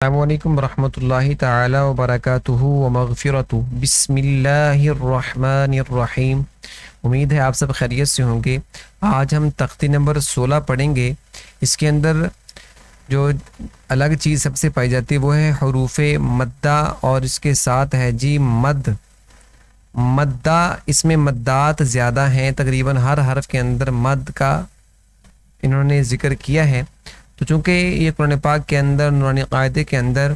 السلام علیکم ورحمۃ اللہ تعالی وبرکاتہ ومغفرتہ۔ بسم اللہ الرحمن الرحیم۔ امید ہے آپ سب خیریت سے ہوں گے۔ آج ہم تختی نمبر 16 پڑھیں گے۔ اس کے اندر جو الگ چیز سب سے پائی جاتی ہے وہ ہے حروف مدہ، اور اس کے ساتھ ہے جی مد۔ مدہ، اس میں مدات زیادہ ہیں، تقریباً ہر حرف کے اندر مد کا انہوں نے ذکر کیا ہے۔ تو چونکہ یہ قرآن پاک کے اندر نورانی قاعدے کے اندر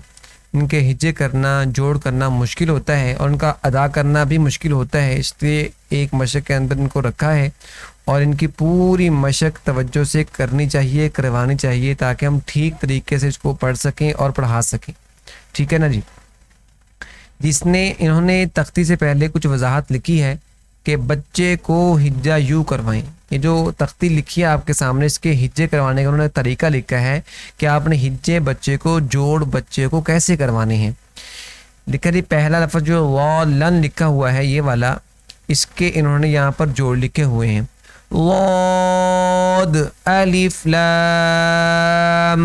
ان کے ہجے کرنا، جوڑ کرنا مشکل ہوتا ہے، اور ان کا ادا کرنا بھی مشکل ہوتا ہے، اس لیے ایک مشق کے اندر ان کو رکھا ہے، اور ان کی پوری مشق توجہ سے کرنی چاہیے، کروانی چاہیے، تاکہ ہم ٹھیک طریقے سے اس کو پڑھ سکیں اور پڑھا سکیں۔ ٹھیک ہے نا جی؟ انہوں نے تختی سے پہلے کچھ وضاحت لکھی ہے کہ بچے کو ہجہ یوں کروائیں۔ یہ جو تختی لکھی ہے آپ کے سامنے، اس کے ہجے کروانے کا انہوں نے طریقہ لکھا ہے کہ آپ نے ہجے بچے کو، جوڑ بچے کو کیسے کروانے ہیں۔ لکھا جی پہلا لفظ جو لن لکھا ہوا ہے یہ والا، اس کے انہوں نے یہاں پر جوڑ لکھے ہوئے ہیں۔ ضاد الف لام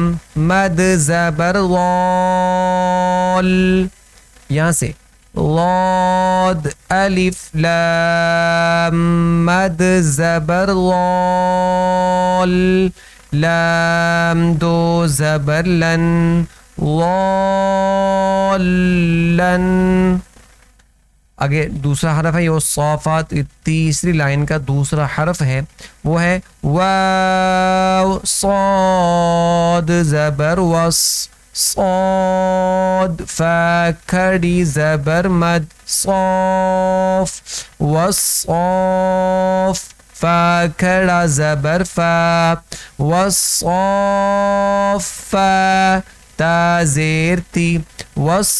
مد زبر ضال، یہاں سے ضاد الف لام مد زبر ضال، لام دو زبر لن، ضالن۔ آگے دوسرا حرف ہے یہ صافات، تیسری لائن کا دوسرا حرف ہے وہ ہے واو، صاد زبر وس، صاد فا کھڑی زبر مد، صاف والصاف، فا کھڑا زبر فا، والصاف تا زیر تی، والصافاتی۔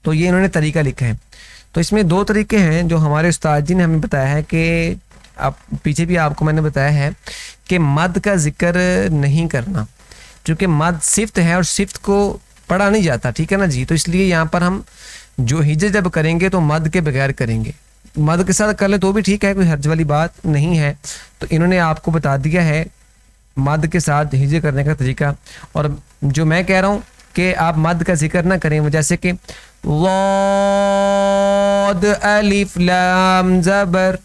تو یہ انہوں نے طریقہ لکھا ہے۔ تو اس میں دو طریقے ہیں جو ہمارے استاد جی نے ہمیں بتایا ہے، کہ پیچھے بھی آپ کو میں نے بتایا ہے کہ مد کا ذکر نہیں کرنا، چونکہ مد صفت ہے اور صفت کو پڑھا نہیں جاتا۔ ٹھیک ہے نا جی؟ تو اس لیے یہاں پر ہم جو ہجے جب کریں گے تو مد کے بغیر کریں گے، مد کے ساتھ کر لیں تو بھی ٹھیک ہے، کوئی حرج والی بات نہیں ہے۔ تو انہوں نے آپ کو بتا دیا ہے مد کے ساتھ ہجے کرنے کا طریقہ، اور جو میں کہہ رہا ہوں کہ آپ مد کا ذکر نہ کریں، جیسے کہ ضاد الف لام زبر،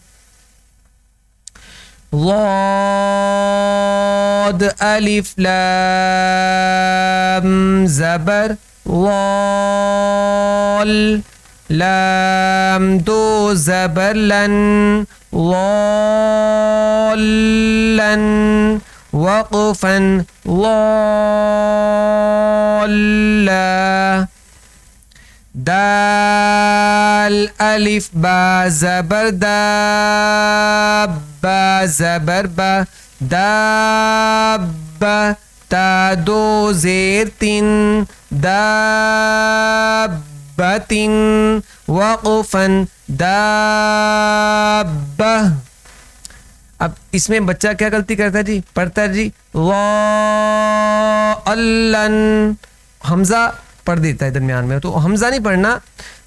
ضاد الف لام زبر ضال، لام دو زبر لن، ضالن، وقفا ضالا، دال الف با زبر داب، با زبر با، داب تا دو زیر تین، دابتن، وقفا دابہ۔ اب اس میں بچہ کیا غلطی کرتا ہے جی؟ پڑھتا ہے جی ضالن، حمزہ پڑھ دیتا ہے درمیان میں، تو حمزہ نہیں پڑھنا،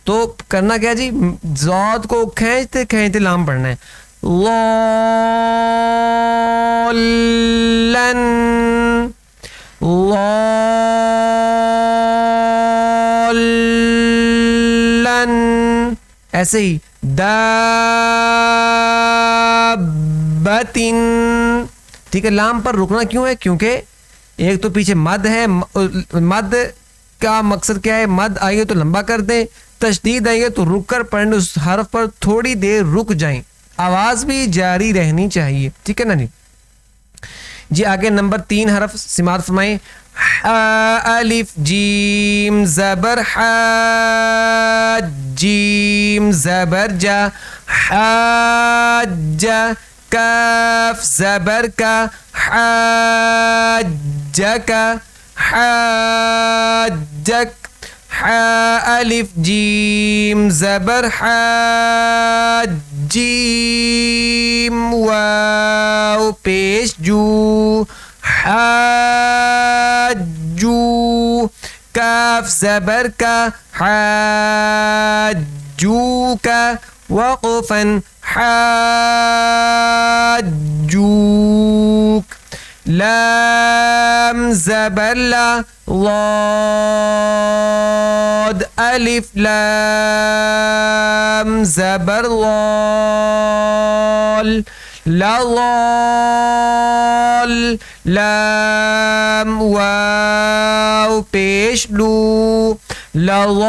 تو کرنا کیا جی؟ ضاد کو کھینچتے کھینچتے لام پڑھنا ہے، ضالن، ضالن، ایسے ہی دابتن۔ ٹھیک ہے؟ لام پر رکنا کیوں ہے؟ کیونکہ ایک تو پیچھے مد ہے، مد کا مقصد کیا ہے؟ مد آئیے تو لمبا کر دیں، تشدید آئیے تو رک کر پڑھنے، اس حرف پر تھوڑی دیر رک جائیں، آواز بھی جاری رہنی چاہیے۔ ٹھیک ہے نا جی؟ آگے نمبر 3 حرف سماعت فرمائیں۔ الف جیم زبر حا، جیم زبر جا، حاج، کاف زبر کا، حاجک، حاجک، الف جیم زبر حا، جیم واو پیش جو، حاجو، کاف زبر کا، حاجوک، وقفا حاجوک، لام زبر لا ضاد ألف لام زبر ضال لضال لام واو پیش لو لضالو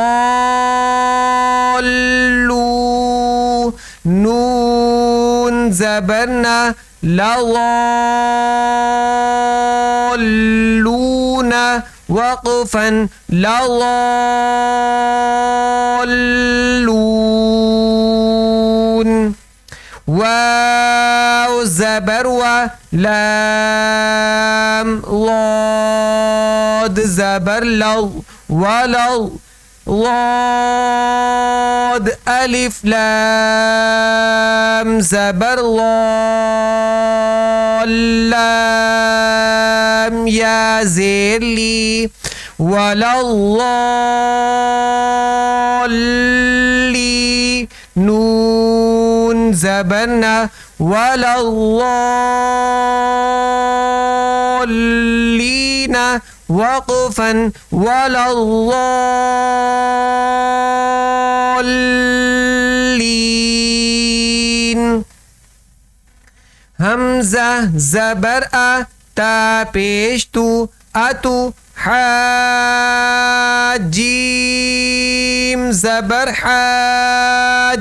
نون زبرنا لضالون وقفا لضالون واو زبر ولام ضاد زبر لض ولض ضاد ألف لام زبر ضال لام يا زير لي ولا الضالي نون زبرنا ولا الضالين وقفا ولا الضالين همزة زبر تا پیش تو اتو حاجيم زبر حاج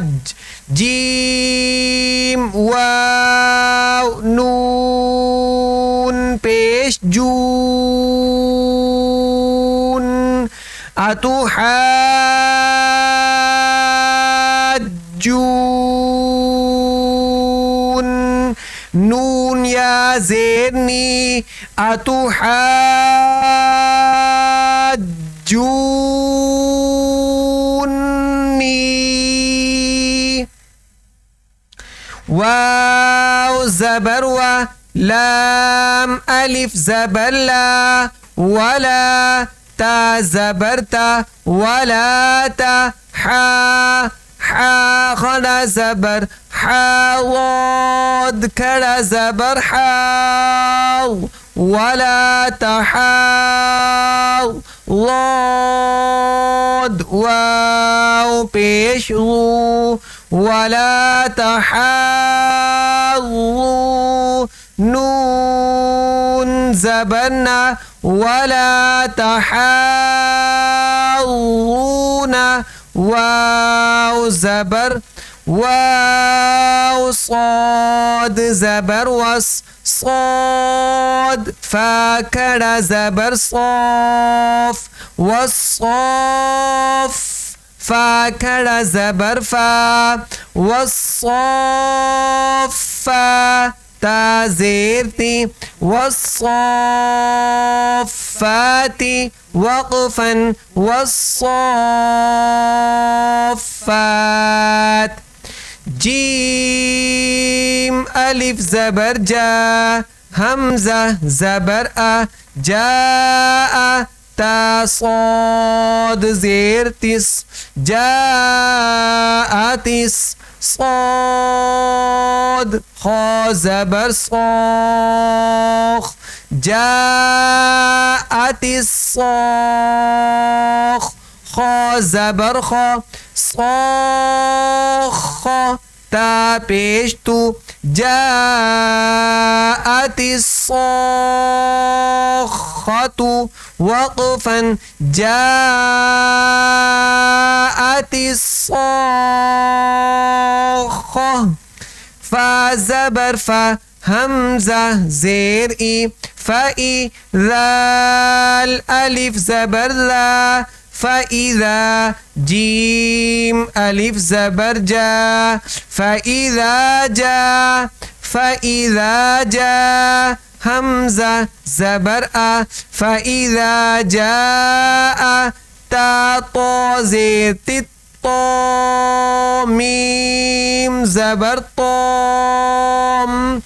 جيم واو نون پیش جون اتو حاجون نون يا زيرني اتو حاجوني واو زبر ولام ألف زبر لا ولا تا زبرتا ولا تا حا حا خنا زبر حاض كرا زبر حاض ولا تحاض ضاد واو پیش ضو ولا تحاضوا نون زبرنا ولا تحاضون واو زبر واو صاد زبر وص صاد فاكر زبر صاف والصاف فاكر زبر فا والصافا تا زيرتي والصافات وقفا والصافات جيم ألف زبر جا همزة زبر جاء تا صاد زيرتس جاءتس صاد خا زبر صاخ جاءت الصاخ خا زبر خا صاخ تا پیش تو جاءت الصاخة وقفا جاءت الصاخة فا زبر فا همزة زير إي فإذا الألف زبر لا فإذا جيم ألف زبر جا فإذا جا فإذا جا همزة زبر فإذا جاء تا طا زير طا ميم زبر طام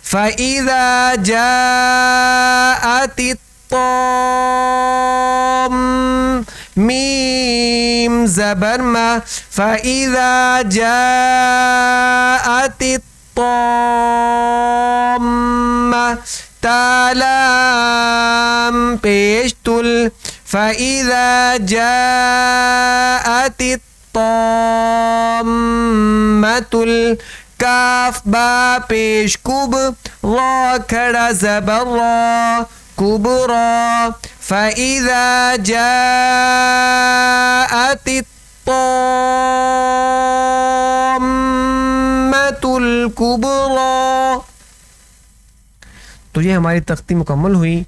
فإذا جاءت الطام ميم زبر ما فإذا جاءت الطامة تلام پیش تل فَإِذَا جَاءَتِ الطَّامَّةُ الْكَافُ با پیش کب را کھڑا زبر را کبرا فَإِذَا جَاءَتِ الطَّامَّةُ الْكُبْرَى۔ تو یہ ہماری تختی مکمل ہوئی۔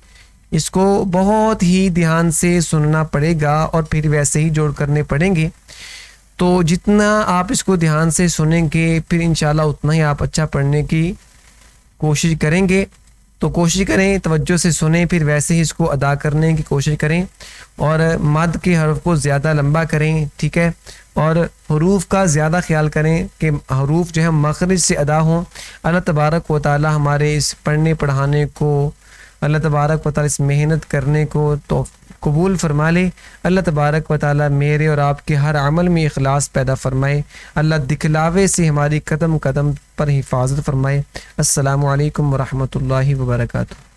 اس کو بہت ہی دھیان سے سننا پڑے گا اور پھر ویسے ہی جوڑ کرنے پڑیں گے۔ تو جتنا آپ اس کو دھیان سے سنیں گے پھر انشاءاللہ اتنا ہی آپ اچھا پڑھنے کی کوشش کریں گے۔ تو کوشش کریں توجہ سے سنیں، پھر ویسے ہی اس کو ادا کرنے کی کوشش کریں اور مد کے حرف کو زیادہ لمبا کریں، ٹھیک ہے، اور حروف کا زیادہ خیال کریں کہ حروف جو ہے مخرج سے ادا ہوں۔ اللہ تبارک و تعالی ہمارے اس پڑھنے پڑھانے کو، اللہ تبارک و تعالی اس محنت کرنے کو تو قبول فرما لے۔ اللہ تبارک و تعالی میرے اور آپ کے ہر عمل میں اخلاص پیدا فرمائے۔ اللہ دکھلاوے سے ہماری قدم قدم پر حفاظت فرمائے۔ السلام علیکم ورحمۃ اللہ وبرکاتہ۔